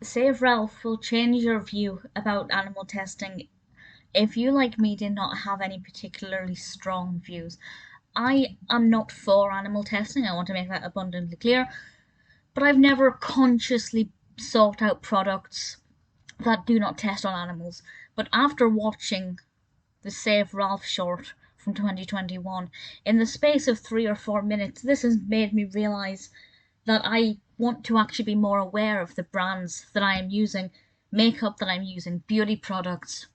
Save Ralph will change your view about animal testing if you, like me, did not have any particularly strong views. I am not for animal testing, I want to make that abundantly clear, but I've never consciously sought out products that do not test on animals. But after watching the Save Ralph short from 2021, in the space of 3 or 4 minutes, this has made me realise that I want to actually be more aware of the brands that I am using, makeup that I'm using, beauty products.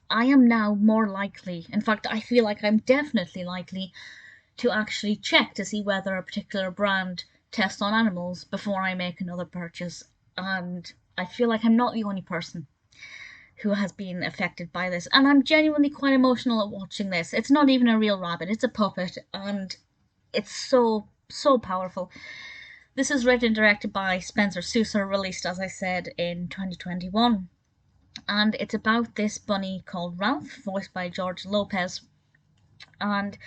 I am now more likely, in fact, I feel like I'm definitely likely to actually check to see whether a particular brand tests on animals before I make another purchase. And I feel like I'm not the only person who has been affected by this. And I'm genuinely quite emotional at watching this. It's not even a real rabbit, it's a puppet, and it's so, so powerful. This is written and directed by Spencer Sousa, released, as I said, in 2021. And it's about this bunny called Ralph, voiced by George Lopez. And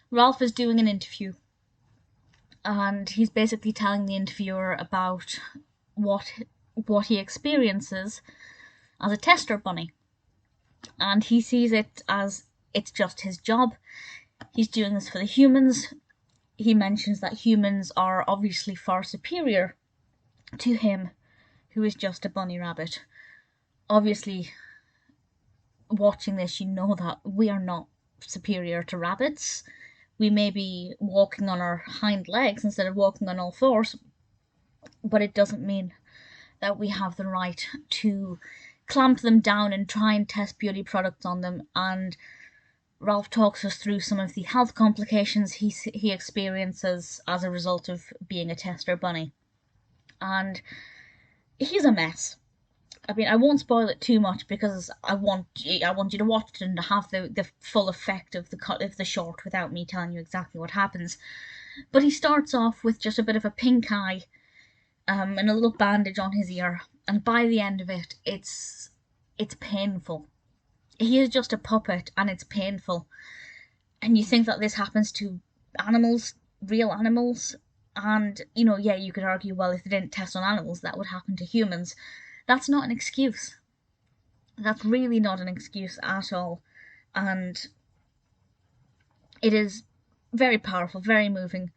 Ralph is doing an interview, and he's basically telling the interviewer about what he experiences as a tester bunny. And he sees it as it's just his job. He's doing this for the humans. He mentions that humans are obviously far superior to him, who is just a bunny rabbit. Obviously, watching this, you know that we are not superior to rabbits. We may be walking on our hind legs instead of walking on all fours, but it doesn't mean that we have the right to clamp them down and try and test beauty products on them. And Ralph talks us through some of the health complications he experiences as a result of being a tester bunny. And he's a mess. I mean, I won't spoil it too much because I want you to watch it and have the full effect of the short without me telling you exactly what happens. But he starts off with just a bit of a pink eye, and a little bandage on his ear, and by the end of it, it's painful. He is just a puppet, and it's painful. And you think that this happens to animals, real animals, and yeah, you could argue, well, if they didn't test on animals, that would happen to humans. That's not an excuse. That's really not an excuse at all. And it is very powerful, very moving.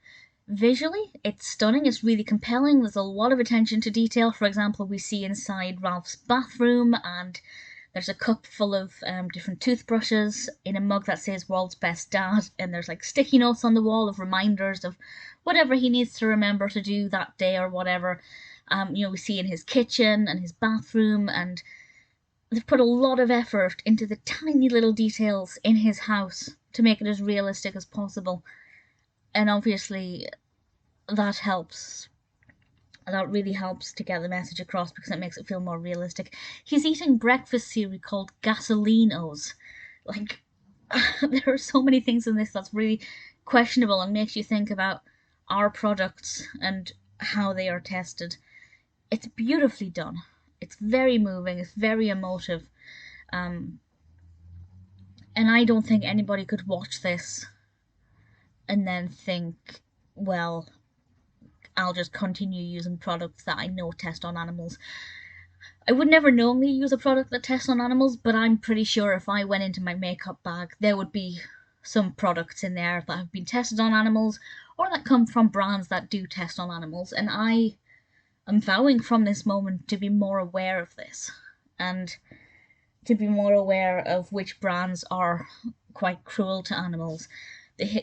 Visually, it's stunning, it's really compelling, there's a lot of attention to detail. For example, we see inside Ralph's bathroom, and there's a cup full of different toothbrushes in a mug that says World's Best Dad, and there's like sticky notes on the wall of reminders of whatever he needs to remember to do that day or whatever. We see in his kitchen and his bathroom, and they've put a lot of effort into the tiny little details in his house to make it as realistic as possible. And obviously, that helps. That really helps to get the message across because it makes it feel more realistic. He's eating breakfast cereal called Gasolinos. Like, there are so many things in this that's really questionable and makes you think about our products and how they are tested. It's beautifully done. It's very moving. It's very emotive. And I don't think anybody could watch this and then think, well, I'll just continue using products that I know test on animals. I would never normally use a product that tests on animals, but I'm pretty sure if I went into my makeup bag, there would be some products in there that have been tested on animals or that come from brands that do test on animals. And I am vowing from this moment to be more aware of this and to be more aware of which brands are quite cruel to animals.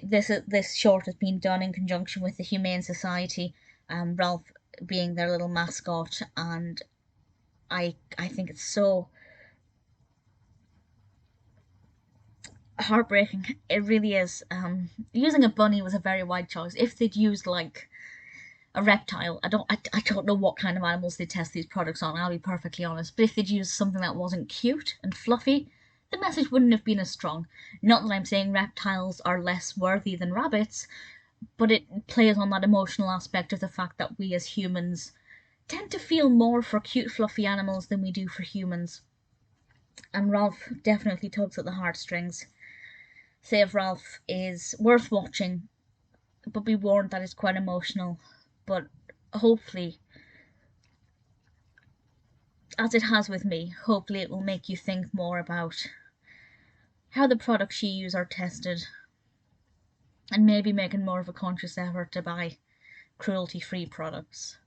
This short has been done in conjunction with the Humane Society, Ralph being their little mascot, and I think it's so heartbreaking. It really is. Using a bunny was a very wide choice. If they'd used like a reptile, I don't know what kind of animals they test these products on, I'll be perfectly honest, but if they'd used something that wasn't cute and fluffy, the message wouldn't have been as strong. Not that I'm saying reptiles are less worthy than rabbits, but it plays on that emotional aspect of the fact that we as humans tend to feel more for cute fluffy animals than we do for humans. And Ralph definitely tugs at the heartstrings. Save Ralph is worth watching, but be warned that it's quite emotional. But hopefully as it has with me, hopefully it will make you think more about how the products you use are tested, and maybe making more of a conscious effort to buy cruelty-free products.